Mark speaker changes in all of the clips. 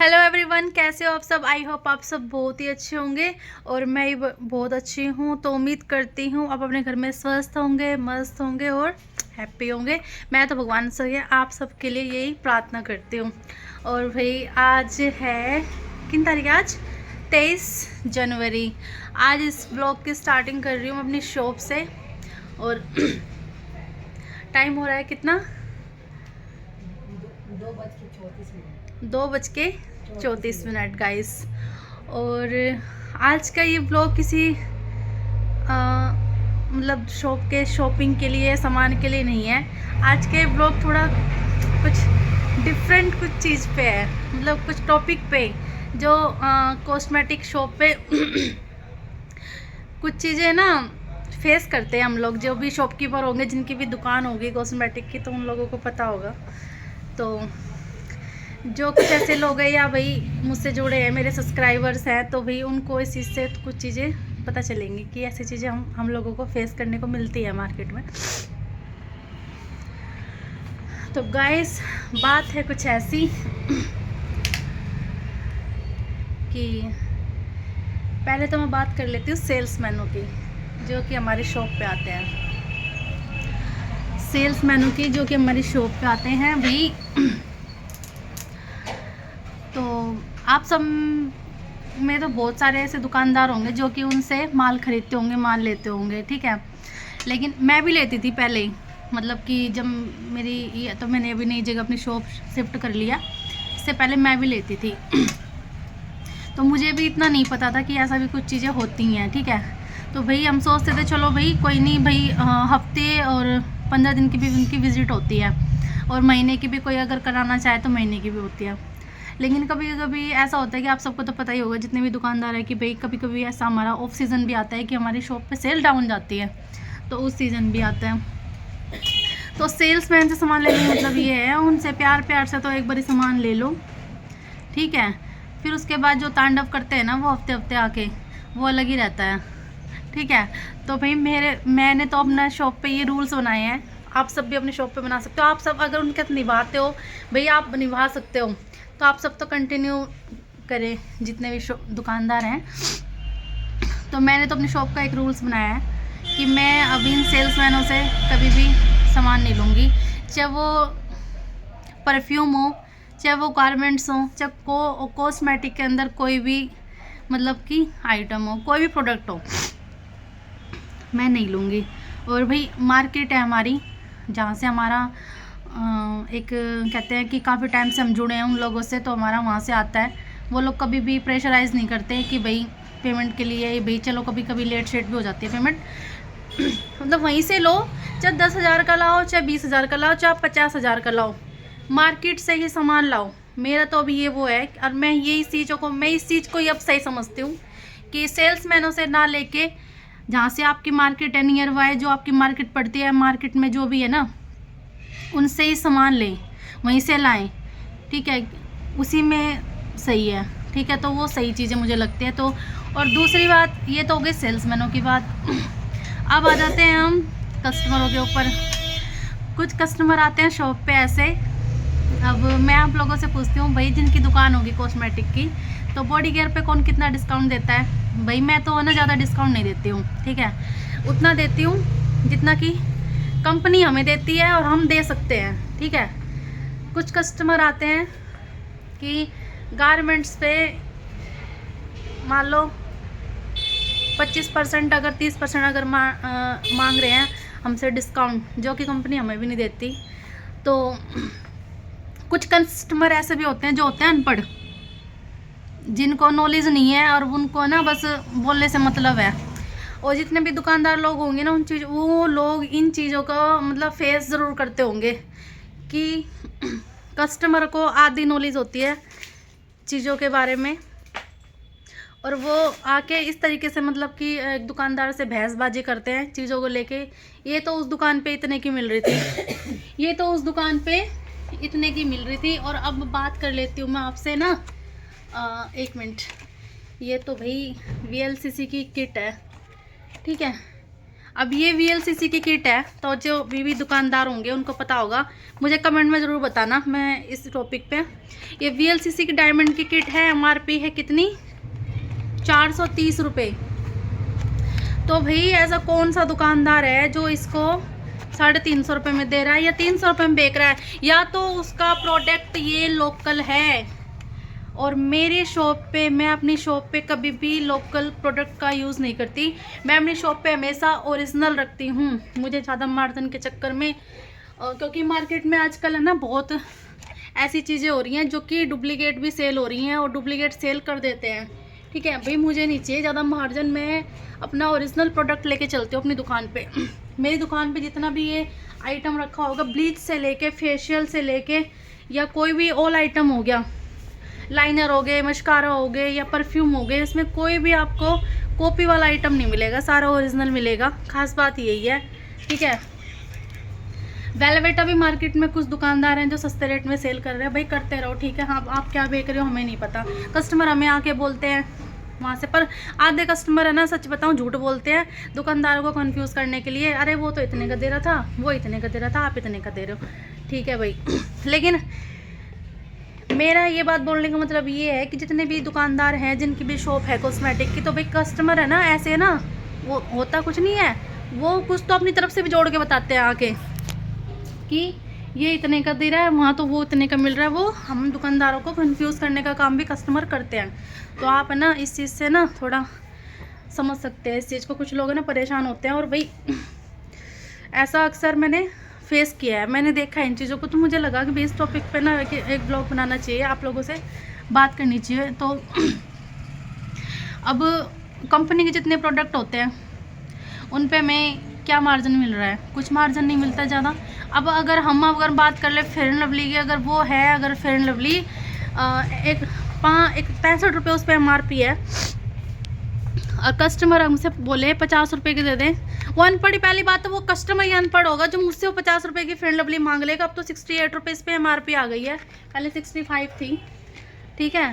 Speaker 1: Hello everyone, कैसे हो आप सब। आई होप आप सब बहुत ही अच्छे होंगे और मैं ही बहुत अच्छी हूँ। तो उम्मीद करती हूँ आप अपने घर में स्वस्थ होंगे, मस्त होंगे और हैप्पी होंगे। मैं तो भगवान से आप सबके लिए यही प्रार्थना करती हूँ। और भाई आज है किन तारीख है? आज 23 जनवरी। आज इस ब्लॉग की स्टार्टिंग कर रही हूँ अपनी शॉप से। और टाइम हो रहा है कितना? 2:34 गाइस। और आज का ये ब्लॉग किसी मतलब शॉप के शॉपिंग के लिए, सामान के लिए नहीं है। आज के ब्लॉग थोड़ा कुछ डिफरेंट कुछ चीज़ पे है, मतलब कुछ टॉपिक पे जो कॉस्मेटिक शॉप पे कुछ चीज़ें ना फेस करते हैं हम लोग। जो भी शॉपकीपर होंगे, जिनकी भी दुकान होगी कॉस्मेटिक की, तो उन लोगों को पता होगा। तो जो कुछ ऐसे लोग हैं या भाई मुझसे जुड़े हैं, मेरे सब्सक्राइबर्स हैं, तो भाई उनको इस चीज़ से कुछ चीज़ें पता चलेंगी कि ऐसी चीज़ें हम लोगों को फेस करने को मिलती है मार्केट में। तो गाइस, बात है कुछ ऐसी कि पहले तो मैं बात कर लेती हूँ सेल्समैनों की, जो कि हमारी शॉप पे आते हैं। सेल्समैनों की जो कि हमारी शॉप पे आते हैं भाई। तो आप सब में तो बहुत सारे ऐसे दुकानदार होंगे जो कि उनसे माल खरीदते होंगे, माल लेते होंगे, ठीक है। लेकिन मैं भी लेती थी पहले ही, मतलब कि जब मेरी ये, तो मैंने अभी नई जगह अपनी शॉप शिफ्ट कर लिया, इससे पहले मैं भी लेती थी। तो मुझे भी इतना नहीं पता था कि ऐसा भी कुछ चीज़ें होती हैं, ठीक है। तो भाई हम सोचते थे चलो भाई कोई नहीं, भाई हफ्ते और 15 दिन की भी उनकी विज़िट होती है, और महीने की भी कोई अगर कराना चाहे तो महीने की भी होती है। लेकिन कभी कभी ऐसा होता है कि आप सबको तो पता ही होगा, जितने भी दुकानदार है, कि भाई कभी कभी ऐसा हमारा ऑफ सीज़न भी आता है कि हमारी शॉप पे सेल डाउन जाती है, तो उस सीज़न भी आता है। तो सेल्समैन से सामान लेने का मतलब ये है, उनसे प्यार प्यार से तो एक बारी सामान ले लो, ठीक है। फिर उसके बाद जो तांडव करते हैं ना वो हफ्ते हफ्ते आके, वो अलग ही रहता है, ठीक है। तो भाई मैंने तो अपना शॉप पे ये रूल्स बनाए हैं, आप सब भी अपनी शॉप पे बना सकते हो। आप सब अगर उनके निभाते हो, भाई आप निभा सकते हो, तो आप सब तो कंटिन्यू करें, जितने भी दुकानदार हैं। तो मैंने तो अपनी शॉप का एक रूल्स बनाया है कि मैं अभी इन सेल्समैनों से कभी भी सामान नहीं लूँगी, चाहे वो परफ्यूम हो, चाहे वो गारमेंट्स हो, चाहे कॉस्मेटिक के अंदर कोई भी मतलब कि आइटम हो, कोई भी प्रोडक्ट हो, मैं नहीं लूँगी। और भाई मार्केट है हमारी, जहाँ से हमारा एक कहते हैं कि काफ़ी टाइम से हम जुड़े हैं उन लोगों से, तो हमारा वहाँ से आता है। वो लोग कभी भी प्रेशराइज़ नहीं करते कि भाई पेमेंट के लिए, भाई चलो कभी कभी लेट शेट भी हो जाती है पेमेंट। मतलब वहीं से लो, चाहे 10,000 का लाओ, चाहे 20,000 का लाओ, चाहे 50,000 का लाओ, मार्केट से ही सामान लाओ। मेरा तो अभी ये वो है, और मैं इस चीज़ को ही अब सही समझती हूँ कि सेल्समैनों से ना लेके, जहाँ से आपकी मार्केट है नियर बाय, जो आपकी मार्केट पड़ती है, मार्केट में जो भी है ना, उनसे ही सामान लें, वहीं से लाएं, ठीक है। उसी में सही है, ठीक है। तो वो सही चीज़ें मुझे लगती है। तो और दूसरी बात, ये तो हो गई सेल्समैनों की बात। अब आ जाते हैं हम कस्टमरों के ऊपर। कुछ कस्टमर आते हैं शॉप पे ऐसे। अब मैं आप लोगों से पूछती हूँ, भाई जिनकी दुकान होगी कॉस्मेटिक की, तो बॉडी केयर पे कौन कितना डिस्काउंट देता है? भाई मैं तो ना ज़्यादा डिस्काउंट नहीं देती हूँ, ठीक है। उतना देती हूँ जितना कि कंपनी हमें देती है और हम दे सकते हैं, ठीक है। कुछ कस्टमर आते हैं कि गारमेंट्स पे मान लो 25%, अगर 30% अगर मांग रहे हैं हमसे डिस्काउंट, जो कि कंपनी हमें भी नहीं देती। तो कुछ कस्टमर ऐसे भी होते हैं जो होते हैं अनपढ़, जिनको नॉलेज नहीं है और उनको ना बस बोलने से मतलब है। और जितने भी दुकानदार लोग होंगे ना, वो लोग इन चीज़ों का मतलब फेस ज़रूर करते होंगे कि कस्टमर को आधी नॉलेज होती है चीज़ों के बारे में, और वो आके इस तरीके से मतलब कि एक दुकानदार से बहसबाजी करते हैं चीज़ों को लेके। ये तो उस दुकान पे इतने की मिल रही थी, ये तो उस दुकान पे इतने की मिल रही थी। और अब बात कर लेती हूँ मैं आपसे ना, एक मिनट। ये तो भाई VLCC की किट है, ठीक है। अब ये VLCC की किट है, तो जो भी दुकानदार होंगे उनको पता होगा, मुझे कमेंट में ज़रूर बताना मैं इस टॉपिक पे। ये VLCC की डायमंड की किट है, MRP है कितनी, 430 रुपये। तो भाई ऐसा कौन सा दुकानदार है जो इसको 350 रुपये में दे रहा है या 300 रुपये में बेच रहा है, या तो उसका प्रोडक्ट ये लोकल है। और मेरी शॉप पे, मैं अपनी शॉप पे कभी भी लोकल प्रोडक्ट का यूज़ नहीं करती। मैं अपनी शॉप पे हमेशा ओरिजिनल रखती हूँ, मुझे ज़्यादा मार्जिन के चक्कर में, क्योंकि मार्केट में आजकल है ना बहुत ऐसी चीज़ें हो रही हैं जो कि डुप्लीकेट भी सेल हो रही हैं और डुप्लीकेट सेल कर देते हैं। ठीक है भाई, मुझे नहीं चाहिए ज़्यादा मार्जिन, मैं अपना ओरिजिनल प्रोडक्ट लेके चलती हूँ अपनी दुकान पे। मेरी दुकान पे जितना भी ये आइटम रखा होगा, ब्लीच से लेके फेशियल से लेके या कोई भी ऑल आइटम हो गया, लाइनर हो गए, मस्कारा हो गए या परफ्यूम हो गए, इसमें कोई भी आपको कॉपी वाला आइटम नहीं मिलेगा, सारा ओरिजिनल मिलेगा। खास बात यही है। ठीक है, वेलवेटा भी मार्केट में कुछ दुकानदार हैं जो सस्ते रेट में सेल कर रहे हैं, भाई करते रहो। ठीक है, हाँ आप क्या बेच रहे हो हमें नहीं पता, कस्टमर हमें आके बोलते हैं वहाँ से, पर आधे कस्टमर है ना, सच बताऊँ झूठ बोलते हैं दुकानदारों को कंफ्यूज करने के लिए। अरे वो तो इतने का दे रहा था, वो इतने का दे रहा था, आप इतने का दे रहे हो। ठीक है भाई, लेकिन मेरा ये बात बोलने का मतलब ये है कि जितने भी दुकानदार हैं जिनकी भी शॉप है कॉस्मेटिक की, तो भाई कस्टमर है ना, ऐसे ना वो होता कुछ नहीं है, वो कुछ तो अपनी तरफ से भी जोड़ के बताते हैं आके कि ये इतने का दे रहा है, वहाँ तो वो इतने का मिल रहा है। वो हम दुकानदारों को कंफ्यूज करने का काम भी कस्टमर करते हैं। तो आप है ना इस चीज़ से ना थोड़ा समझ सकते हैं इस चीज़ को, कुछ लोग है ना परेशान होते हैं। और भाई ऐसा अक्सर मैंने फेस किया है, मैंने देखा है इन चीज़ों को, तो मुझे लगा कि भाई इस टॉपिक पे ना एक ब्लॉग बनाना चाहिए, आप लोगों से बात करनी चाहिए। तो अब कंपनी के जितने प्रोडक्ट होते हैं उन पे हमें क्या मार्जिन मिल रहा है, कुछ मार्जिन नहीं मिलता ज़्यादा। अब अगर बात कर ले फेयर एंड लवली की, अगर वो है, अगर फेयर एंड लवली एक 65 रुपये उस पर MRP है, और कस्टमर हमसे बोले 50 रुपये की दे दें, वो अनपढ़ ही, पहली बात तो वो कस्टमर ही अनपढ़ होगा जो मुझसे वो 50 रुपये की फेयर एंड लवली मांग लेगा। अब तो 68 रुपये इस पर MRP आ गई है, पहले 65 थी। ठीक है,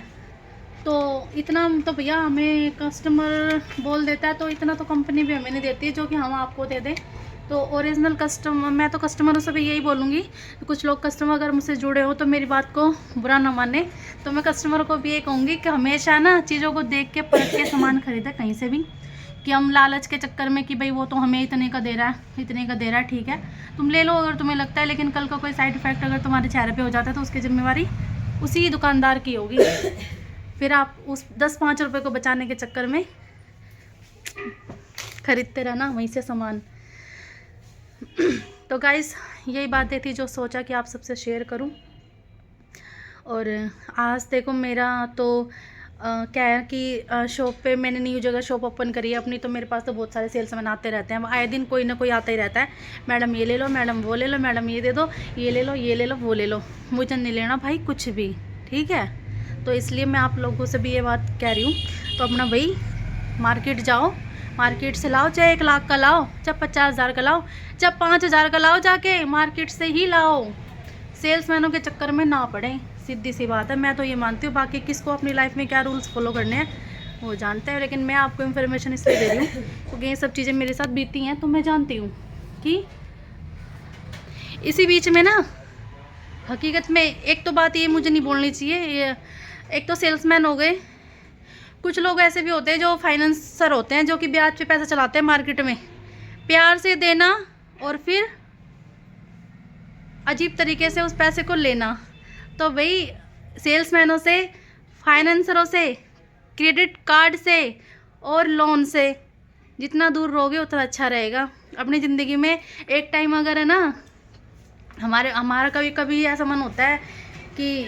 Speaker 1: तो इतना तो भैया हमें कस्टमर बोल देता है, तो इतना तो कंपनी भी हमें नहीं देती है जो कि हम आपको दे दें। तो ओरिजिनल कस्टमर, मैं तो कस्टमरों से भी यही बोलूँगी, कुछ लोग कस्टमर अगर मुझसे जुड़े हो तो मेरी बात को बुरा ना माने, तो मैं कस्टमरों को भी ये कहूँगी कि हमेशा ना चीज़ों को देख के परख के सामान खरीदें कहीं से भी, कि हम लालच के चक्कर में कि भाई वो तो हमें इतने का दे रहा है, इतने का दे रहा है, ठीक है तुम ले लो अगर तुम्हें लगता है, लेकिन कल का कोई साइड इफेक्ट अगर तुम्हारे चेहरे पे हो जाता है तो उसकी जिम्मेवारी उसी दुकानदार की होगी। फिर आप उस 10-5 रुपये को बचाने के चक्कर में खरीदते रहना वहीं से सामान। तो गाइस यही बातें थी जो सोचा कि आप सबसे शेयर करूं। और आज देखो मेरा तो क्या है कि शॉप पे मैंने न्यू जगह शॉप ओपन करी है अपनी, तो मेरे पास तो बहुत सारे सेल्समैन आते रहते हैं, आए दिन कोई ना कोई आता ही रहता है, मैडम ये ले लो, मैडम वो ले लो, मैडम ये दे दो, ये ले लो, ये ले लो, वो ले लो। मुझे नहीं लेना भाई कुछ भी, ठीक है। तो इसलिए मैं आप लोगों से भी ये बात कह रही हूँ, तो अपना भाई मार्केट जाओ, मार्केट से लाओ, चाहे 1 लाख का लाओ, चाहे 50,000 का लाओ, चाहे 5,000 का लाओ, जाके मार्केट से ही लाओ, सेल्समैनों के चक्कर में ना पड़े, सीधी सी बात है। मैं तो ये मानती हूँ, बाकी किसको अपनी लाइफ में क्या रूल्स फॉलो करने हैं वो जानते हैं, लेकिन मैं आपको इन्फॉर्मेशन इसलिए दे रही हूँ क्योंकि ये सब चीज़ें मेरे साथ बीती हैं, तो मैं जानती हूँ कि इसी बीच में ना हकीकत में एक तो बात ये मुझे नहीं बोलनी चाहिए, एक तो सेल्समैन हो गए, कुछ लोग ऐसे भी होते हैं जो फाइनेंसर होते हैं, जो कि ब्याज पे पैसा चलाते हैं मार्केट में, प्यार से देना और फिर अजीब तरीके से उस पैसे को लेना। तो भाई सेल्समैनों से, फाइनेंसरों से, क्रेडिट कार्ड से और लोन से जितना दूर रहोगे उतना अच्छा रहेगा अपनी ज़िंदगी में। एक टाइम अगर है ना हमारा कभी कभी ऐसा मन होता है कि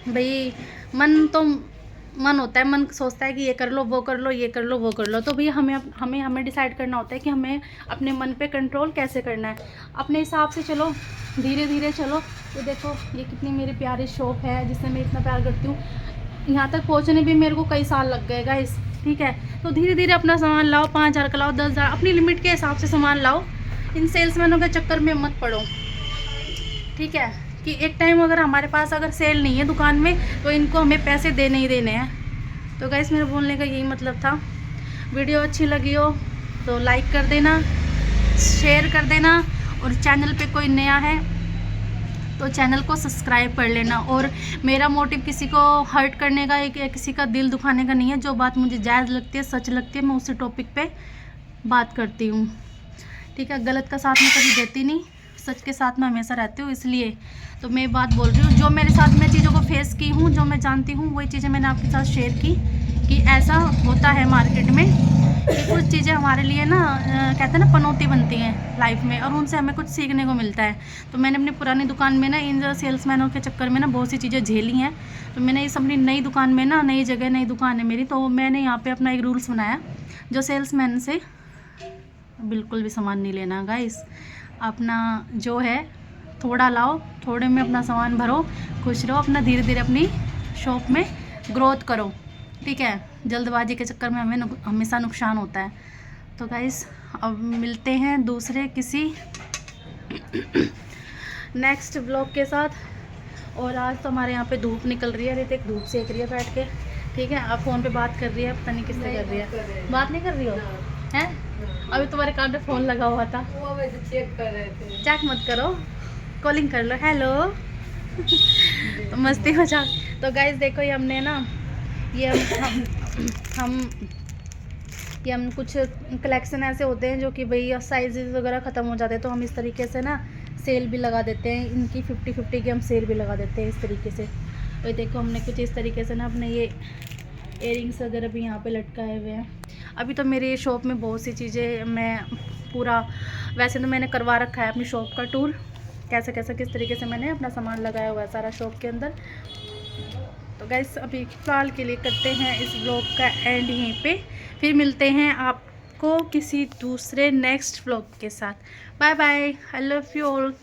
Speaker 1: भाई मन होता है, मन सोचता है कि ये कर लो, वो कर लो, ये कर लो, वो कर लो, तो भैया हमें डिसाइड करना होता है कि हमें अपने मन पे कंट्रोल कैसे करना है, अपने हिसाब से चलो, धीरे धीरे चलो। तो देखो ये कितनी मेरी प्यारी शॉप है जिससे मैं इतना प्यार करती हूँ, यहाँ तक पहुँचने भी मेरे को कई साल लग गए गाइस, ठीक है। तो धीरे धीरे अपना सामान लाओ, 5,000 का लाओ, 10,000, अपनी लिमिट के हिसाब से सामान लाओ, इन सेल्समैनों के चक्कर में मत पड़ो, ठीक है। कि एक टाइम अगर हमारे पास अगर सेल नहीं है दुकान में तो इनको हमें पैसे देने ही देने हैं। तो गाइस मेरे बोलने का यही मतलब था। वीडियो अच्छी लगी हो तो लाइक कर देना, शेयर कर देना, और चैनल पे कोई नया है तो चैनल को सब्सक्राइब कर लेना। और मेरा मोटिव किसी को हर्ट करने का या किसी का दिल दुखाने का नहीं है। जो बात मुझे जायज़ लगती है, सच लगती है, मैं उसी टॉपिक पे बात करती हूँ, ठीक है। गलत का साथ मैं कभी देती नहीं, सच के साथ मैं हमेशा रहती हूँ। इसलिए तो मैं बात बोल रही हूँ, जो मेरे साथ मैं चीज़ों को फेस की हूँ, जो मैं जानती हूँ, वही चीज़ें मैंने आपके साथ शेयर की कि ऐसा होता है मार्केट में, कि कुछ चीज़ें हमारे लिए ना कहते हैं ना पनौती बनती हैं लाइफ में, और उनसे हमें कुछ सीखने को मिलता है। तो मैंने अपनी पुरानी दुकान में ना इन सेल्समैनों के चक्कर में ना बहुत सी चीज़ें झेली हैं। तो मैंने इस अपनी नई दुकान में ना, नई जगह नई दुकान है मेरी, तो मैंने यहाँ पे अपना एक रूल्स बनाया, जो सेल्समैन से बिल्कुल भी सामान नहीं लेना गाइस। अपना जो है थोड़ा लाओ, थोड़े में अपना सामान भरो, खुश रहो, अपना धीरे धीरे अपनी शॉप में ग्रोथ करो, ठीक है। जल्दबाजी के चक्कर में हमें हमेशा नुकसान होता है। तो गाइस अब मिलते हैं दूसरे किसी नेक्स्ट ब्लॉग के साथ। और आज तो हमारे यहाँ पे धूप निकल रही है, एक धूप सेक रही है बैठ के, ठीक है। आप फ़ोन पे बात कर रही है, पता नहीं किससे कर रही है, बात नहीं कर रही हो हैं? अभी तुम्हारे कान पे फ़ोन लगा हुआ था, चेक कर रहे थे। चेक मत करो, कॉलिंग कर लो, हेलो। तो मस्ती हो जा। तो गाइस देखो, ये हमने ना ये हम कुछ कलेक्शन ऐसे होते हैं जो कि भैया साइजेस वगैरह ख़त्म हो जाते हैं, तो हम इस तरीके से ना सेल भी लगा देते हैं, इनकी 50-50 की हम सेल भी लगा देते हैं इस तरीके से। तो देखो हमने कुछ इस तरीके से ना अपने ये इयरिंग्स वगैरह भी यहाँ पे लटकाए हुए हैं। अभी तो मेरी शॉप में बहुत सी चीज़ें, मैं पूरा वैसे तो मैंने करवा रखा है अपनी शॉप का टूर, कैसे कैसे किस तरीके से मैंने अपना सामान लगाया हुआ है सारा शॉप के अंदर। तो गाइस अभी फ़िलहाल के लिए करते हैं इस ब्लॉग का एंड यहीं पे, फिर मिलते हैं आपको किसी दूसरे नेक्स्ट ब्लॉग के साथ। Bye bye, I love you all.